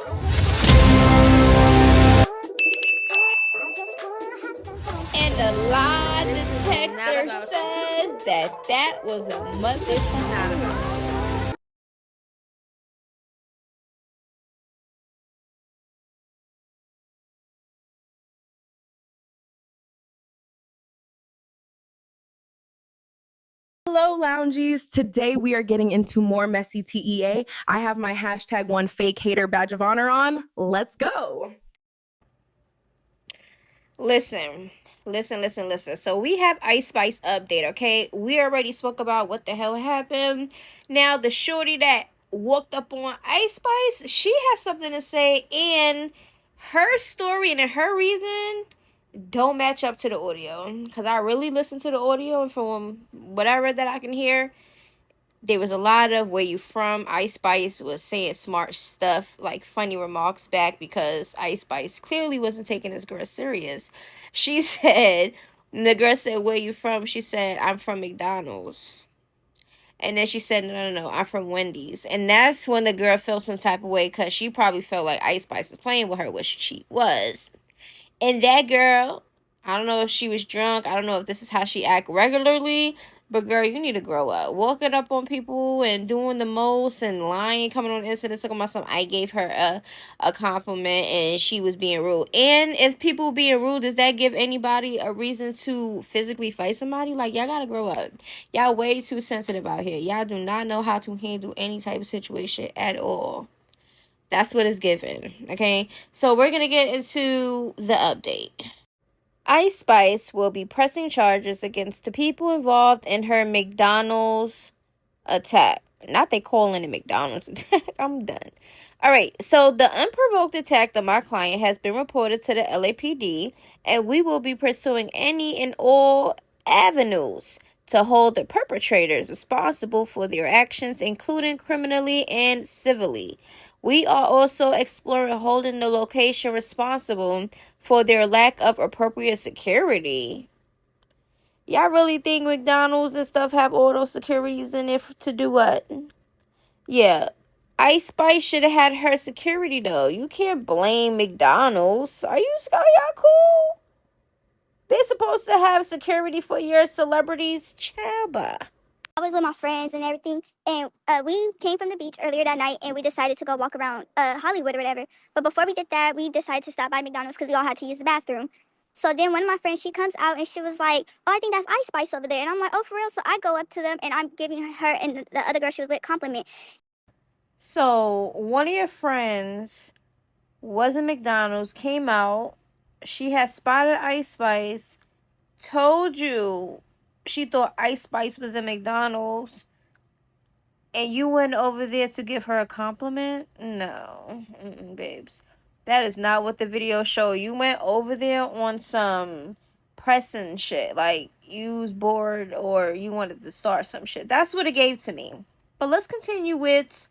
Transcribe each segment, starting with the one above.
And the lie detector says that was a motherfucker. Hello, loungies. Today we are getting into more messy TEA. I have my #1 fake hater badge of honor on. Let's go. Listen. So we have Ice Spice update, okay? We already spoke about what the hell happened. Now the shorty that walked up on Ice Spice, she has something to say, and her story and her reason don't match up to the audio. Because I really listened to the audio, and from what I read that I can hear, there was a lot of where you from. Ice Spice was saying smart stuff, like funny remarks back, because Ice Spice clearly wasn't taking this girl serious. She said, the girl said, where you from? She said, I'm from McDonald's. And then she said, no, I'm from Wendy's. And that's when the girl felt some type of way, because she probably felt like Ice Spice was playing with her, which she was. And that girl, I don't know if she was drunk. I don't know if this is how she act regularly. But girl, you need to grow up. Walking up on people and doing the most and lying, coming on incidents, talking about something. I gave her a compliment and she was being rude. And if people being rude, does that give anybody a reason to physically fight somebody? Like, y'all gotta grow up. Y'all way too sensitive out here. Y'all do not know how to handle any type of situation at all. That's what it's given, okay? So we're going to get into the update. Ice Spice will be pressing charges against the people involved in her McDonald's attack. Not they calling it McDonald's attack. I'm done. All right, so the unprovoked attack of my client has been reported to the LAPD, and we will be pursuing any and all avenues to hold the perpetrators responsible for their actions, including criminally and civilly. We are also exploring holding the location responsible for their lack of appropriate security. Y'all really think McDonald's and stuff have all those securities in it to do what? Yeah. Ice Spice should have had her security, though. You can't blame McDonald's. Are y'all cool? They're supposed to have security for your celebrities. Chaba. I was with my friends and everything, and we came from the beach earlier that night, and we decided to go walk around Hollywood or whatever. But before we did that, we decided to stop by McDonald's because we all had to use the bathroom. So then one of my friends, she comes out and she was like, oh, I think that's Ice Spice over there. And I'm like, oh, for real? So I go up to them, and I'm giving her and the other girl she was with compliment. So one of your friends was in McDonald's, came out, she had spotted Ice Spice, told you she thought Ice Spice was in McDonald's, and you went over there to give her a compliment? No, babes. That is not what the video showed. You went over there on some pressing shit. Like, you was bored or you wanted to start some shit. That's what it gave to me. But let's continue with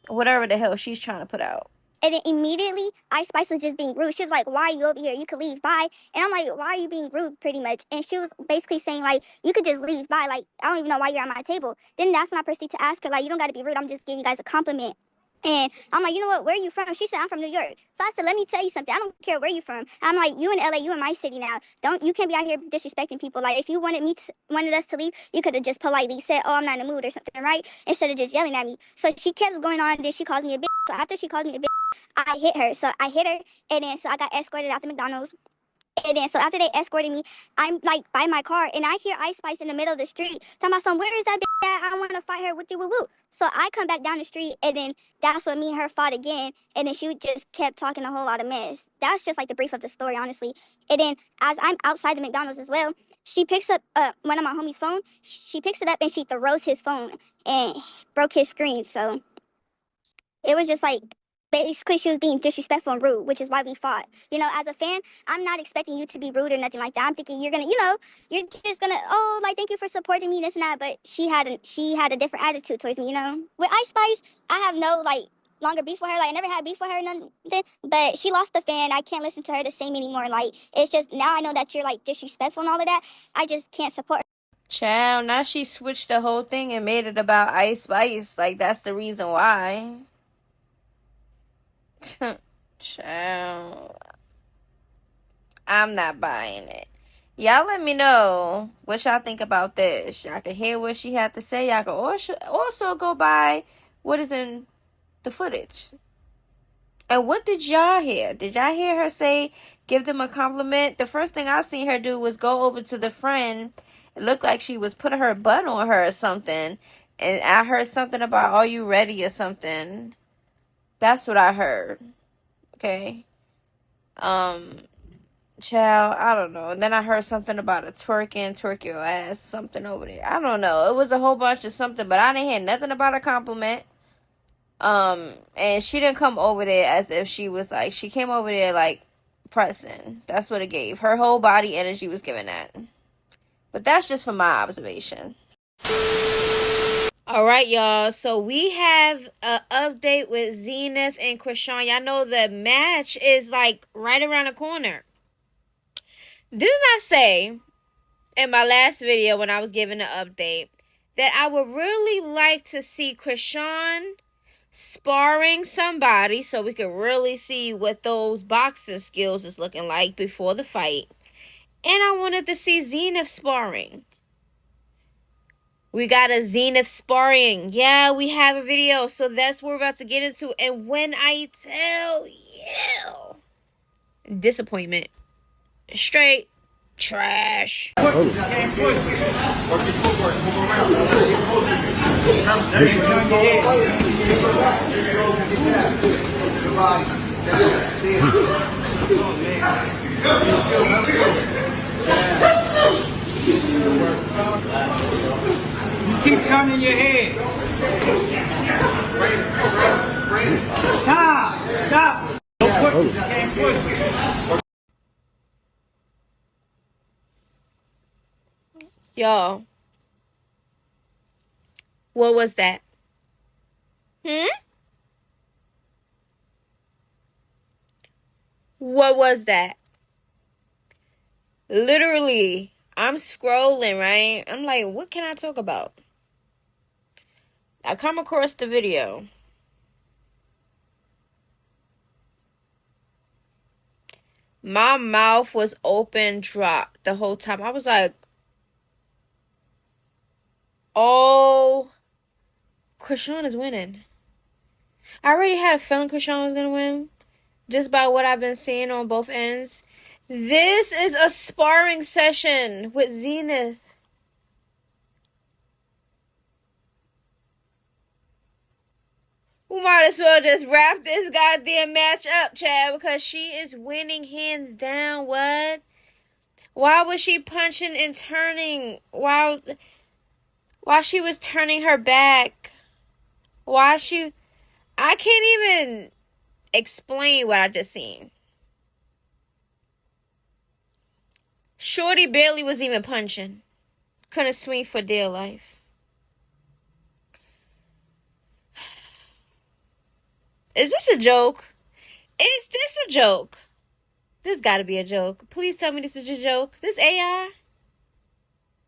whatever the hell she's trying to put out. And then immediately, Ice Spice was just being rude. She was like, why are you over here? You could leave, bye. And I'm like, why are you being rude, pretty much? And she was basically saying, like, you could just leave, bye. Like, I don't even know why you're at my table. Then that's when I proceeded to ask her, like, you don't got to be rude. I'm just giving you guys a compliment. And I'm like, you know what, where are you from? She said, I'm from New York. So I said, let me tell you something. I don't care where you're from. I'm like, you in LA, you in my city now. You can't be out here disrespecting people. Like, if you wanted us to leave, you could have just politely said, oh, I'm not in the mood or something, right? Instead of just yelling at me. So she kept going on, and then she calls me a bitch. So after she calls me a bitch, I hit her. So I hit her, and then so I got escorted out to McDonald's. And then so after they escorted me, I'm like by my car, and I hear Ice Spice in the middle of the street talking about some, where is that bitch at? I want to fight her with you, woo woo. So I come back down the street, and then that's when me and her fought again, and then she just kept talking a whole lot of mess. That's just like the brief of the story, honestly. And then as I'm outside the McDonald's as well, she picks up one of my homie's phone. She picks it up and she throws his phone and broke his screen. So it was just like, basically she was being disrespectful and rude, which is why we fought. You know, as a fan, I'm not expecting you to be rude or nothing like that. I'm thinking you're gonna, you're just gonna, oh, like, thank you for supporting me, this and that. But she had a different attitude towards me, With Ice Spice, I have no longer beef with her. Like, I never had beef with her or nothing. But she lost the fan. I can't listen to her the same anymore. Like, it's just now I know that you're like disrespectful and all of that. I just can't support her. Child, now she switched the whole thing and made it about Ice Spice. Like, that's the reason why. Child, I'm not buying it. Y'all let me know what y'all think about this. Y'all can hear what she had to say. Y'all can also go by what is in the footage. And what did y'all hear? Did y'all hear her say, give them a compliment? The first thing I seen her do was go over to the friend. It looked like she was putting her butt on her or something. And I heard something about, are you ready or something. That's what I heard. Okay. Child, I don't know. And then I heard something about a twerk your ass, something over there. I don't know. It was a whole bunch of something, but I didn't hear nothing about a compliment. And she didn't come over there as if she was like, she came over there like pressing. That's what it gave. Her whole body energy was giving that. But that's just from my observation. All right, y'all. So we have an update with Zenith and Chrisean. Y'all know the match is like right around the corner. Didn't I say in my last video when I was giving the update that I would really like to see Chrisean sparring somebody so we could really see what those boxing skills is looking like before the fight. And I wanted to see Zenith sparring. We got a Zenith sparring. Yeah, we have a video. So that's what we're about to get into. And when I tell you, disappointment. Straight trash. You keep turning your head. Time. Stop. Don't push it. You can't push it. Y'all, what was that? What was that? Literally, I'm scrolling, right? I'm like, what can I talk about? I come across the video. My mouth was open, dropped the whole time. I was like, oh, Chrisean is winning. I already had a feeling Chrisean was going to win. Just by what I've been seeing on both ends. This is a sparring session with Zenith. We might as well just wrap this goddamn match up, Chad, because she is winning hands down. What? Why was she punching and turning while she was turning her back? I can't even explain what I just seen. Shorty barely was even punching. Couldn't swing for dear life. Is this a joke? Is this a joke? This gotta be a joke. Please tell me this is a joke. This AI?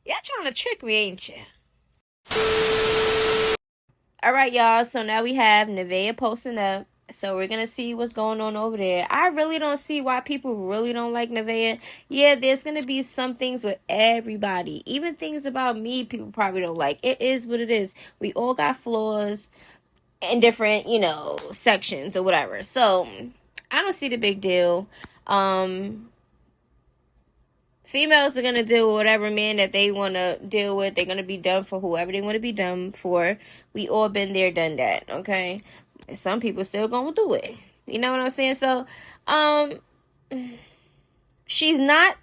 Y'all trying to trick me, ain't ya? Alright, y'all. So now we have Nevaeh posting up. So we're gonna see what's going on over there. I really don't see why people really don't like Nevaeh. Yeah, there's gonna be some things with everybody. Even things about me people probably don't like. It is what it is. We all got flaws in different, sections or whatever. So I don't see the big deal. Females are gonna deal with whatever man that they wanna deal with. They're gonna be dumb for whoever they wanna be dumb for. We all been there, done that, okay? And some people still gonna do it. You know what I'm saying? So, she's not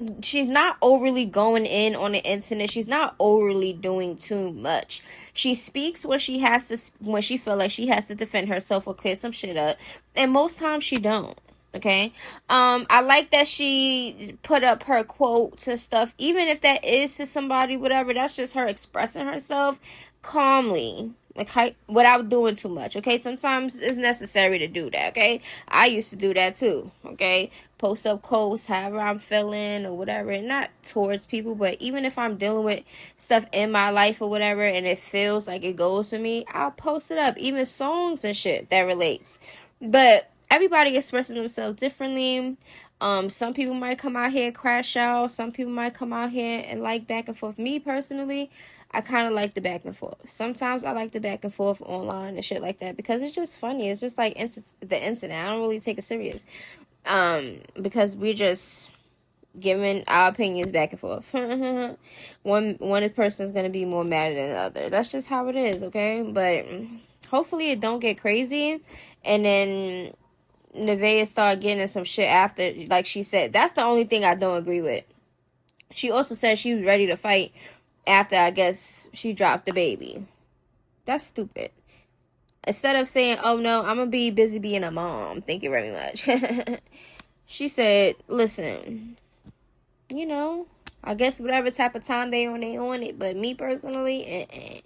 overly going in on the internet. She's not overly doing too much. She speaks when she feel like she has to defend herself or clear some shit up, and most times she don't. Okay. I like that she put up her quotes and stuff, even if that is to somebody, whatever. That's just her expressing herself calmly, like without doing too much. Okay, sometimes it's necessary to do that. Okay, I used to do that too. Okay, post up quotes however I'm feeling or whatever, not towards people, but even if I'm dealing with stuff in my life or whatever and it feels like it goes for me, I'll post it up. Even songs and shit that relates. But everybody expressing themselves differently. Some people might come out here and crash out. Some people might come out here and like back and forth. Me personally, I kind of like the back and forth. Sometimes I like the back and forth online and shit like that because it's just funny. It's just like the incident. I don't really take it serious. Because we're just giving our opinions back and forth. one person is gonna be more mad than the other. That's just how it is, okay? But hopefully it don't get crazy, and then Nevaeh start getting some shit after, like she said. That's the only thing I don't agree with. She also said she was ready to fight after, I guess, she dropped the baby. That's stupid. Instead of saying, oh no, I'm gonna be busy being a mom, thank you very much. She said, listen, you know, I guess whatever type of time they on it. But me personally,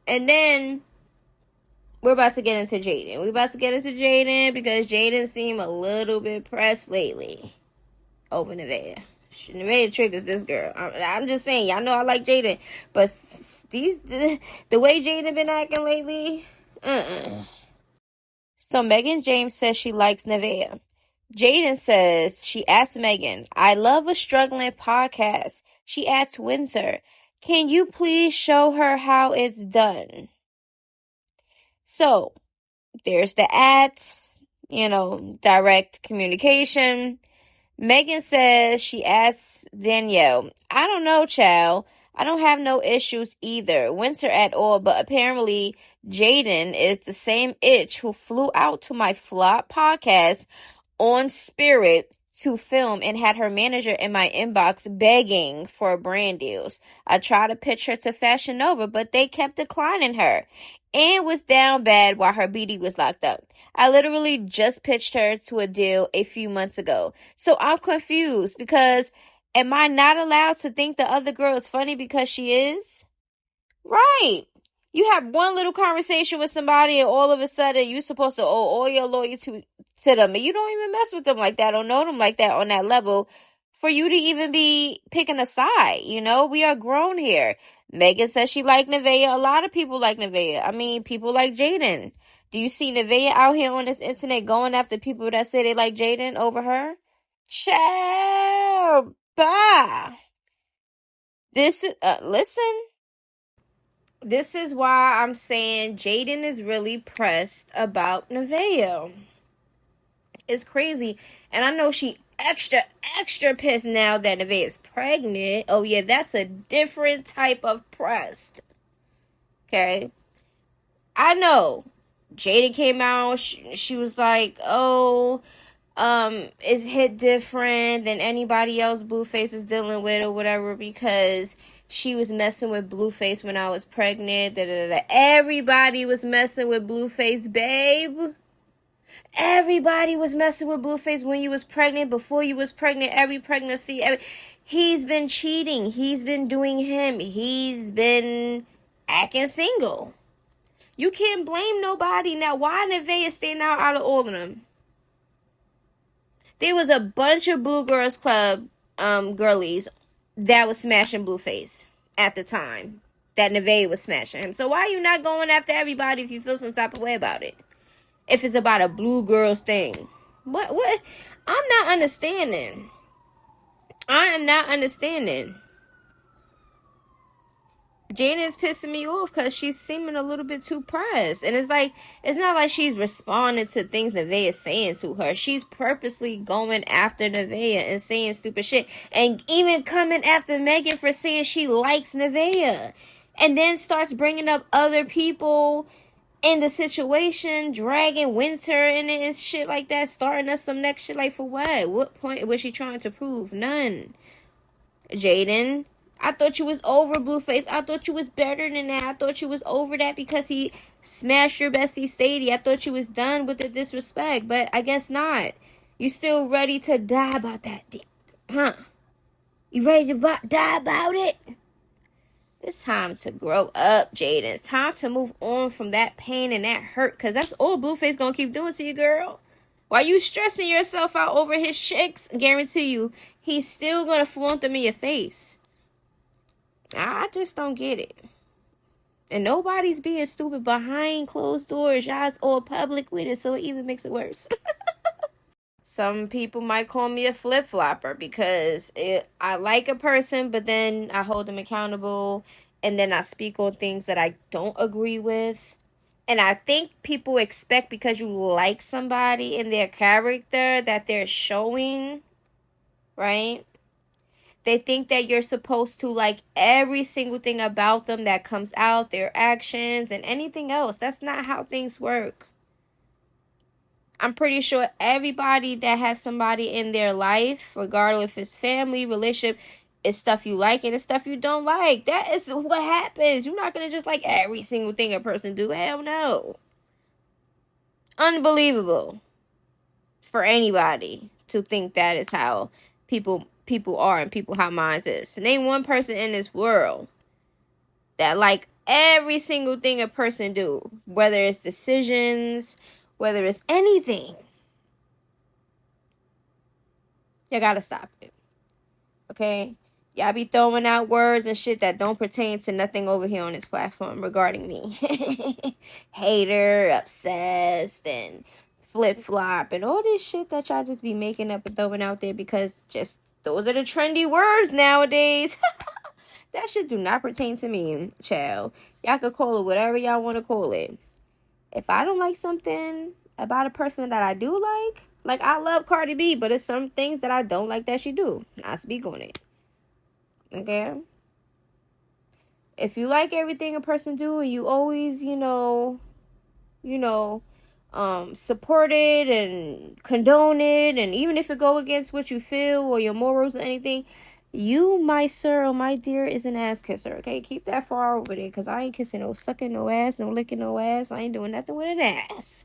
And then we're about to get into Jaden. We're about to get into Jaden because Jaden seemed a little bit pressed lately over Nevaeh. Nevaeh triggers this girl. I'm just saying, y'all know I like Jaden, but the way Jaden been acting lately, So Meghan James says she likes Nevaeh. Jaden says she asked Meghan, I love a struggling podcast. She asked Windsor, can you please show her how it's done? So there's the ads, direct communication. Meghan says she asked Danielle, I don't know, child. I don't have no issues either, Windsor at all, but apparently Jaden is the same itch who flew out to my flop podcast on Spirit to film and had her manager in my inbox begging for brand deals. I tried to pitch her to Fashion Nova, but they kept declining her and was down bad while her BD was locked up. I literally just pitched her to a deal a few months ago. So I'm confused because am I not allowed to think the other girl is funny because she is? Right. You have one little conversation with somebody and all of a sudden you're supposed to owe all your loyalty to them. And you don't even mess with them like that or know them like that on that level for you to even be picking a side. We are grown here. Meghan says she like Nevaeh. A lot of people like Nevaeh. I mean, people like Jaden. Do you see Nevaeh out here on this internet going after people that say they like Jaden over her? Child, bye. This is, listen. This is why I'm saying Jaden is really pressed about Nevaeh. It's crazy. And I know she extra pissed now that Nevaeh is pregnant. Oh yeah, that's a different type of pressed. Okay? I know. Jaden came out, she was like, oh, it's hit different than anybody else Blueface is dealing with or whatever because she was messing with Blueface when I was pregnant. Everybody was messing with Blueface, babe. Everybody was messing with Blueface when you was pregnant, before you was pregnant, every pregnancy. He's been cheating. He's been doing him. He's been acting single. You can't blame nobody. Now, why Nevaeh is standing out of all of them? There was a bunch of Blue Girls Club girlies that was smashing Blueface at the time that Nevaeh was smashing him. So why are you not going after everybody if you feel some type of way about it? If it's about a Blue Girls thing. What? I'm not understanding. I am not understanding. Jaden is pissing me off because she's seeming a little bit too pressed. And it's not like she's responding to things Nevaeh is saying to her. She's purposely going after Nevaeh and saying stupid shit. And even coming after Meghan for saying she likes Nevaeh. And then starts bringing up other people in the situation, dragging Winter in it and shit like that. Starting us some next shit. Like, for what? What point was she trying to prove? None. Jaden, I thought you was over Blueface. I thought you was better than that. I thought you was over that because he smashed your bestie Sadie. I thought you was done with the disrespect, but I guess not. You still ready to die about that dick, huh? You ready to die about it? It's time to grow up, Jaden. It's time to move on from that pain and that hurt, because that's all Blueface gonna keep doing to you, girl. While you stressing yourself out over his chicks, guarantee you, he's still gonna flaunt them in your face. I just don't get it. And nobody's being stupid behind closed doors. Y'all's all public with it, so it even makes it worse. Some people might call me a flip-flopper because I like a person, but then I hold them accountable, and then I speak on things that I don't agree with. And I think people expect because you like somebody and their character that they're showing, right? They think that you're supposed to like every single thing about them that comes out, their actions and anything else. That's not how things work. I'm pretty sure everybody that has somebody in their life, regardless if it's family, relationship, it's stuff you like and it's stuff you don't like. That is what happens. You're not going to just like every single thing a person do. Hell no. Unbelievable for anybody to think that is how people are and people how minds is. Name one person in this world that like every single thing a person do, whether it's decisions, whether it's anything. You gotta stop it. Okay? Y'all be throwing out words and shit that don't pertain to nothing over here on this platform regarding me. Hater, obsessed, and flip-flop, and all this shit that y'all just be making up and throwing out there because just those are the trendy words nowadays. That shit do not pertain to me, child. Y'all could call it whatever y'all want to call it. If I don't like something about a person that I do like I love Cardi B, but it's some things that I don't like that she do. I speak on it. Okay? If you like everything a person do and you always, support it and condone it, and even if it go against what you feel or your morals or anything, you, my sir or my dear, is an ass kisser. Okay, keep that far over there, because I ain't kissing no sucking no ass, no licking no ass. I ain't doing nothing with an ass.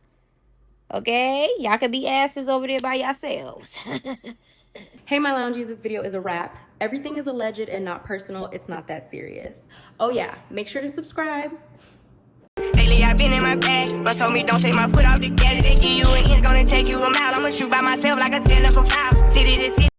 Okay, y'all could be asses over there by yourselves. Hey, my loungies, this video is a wrap. Everything is alleged and not personal. It's not that serious. Oh yeah, make sure to subscribe. Lately I've been in my bag, but told me don't take my foot off the gas. They give you an inch, gonna take you a mile. I'ma shoot by myself like a 10 foul. City to city.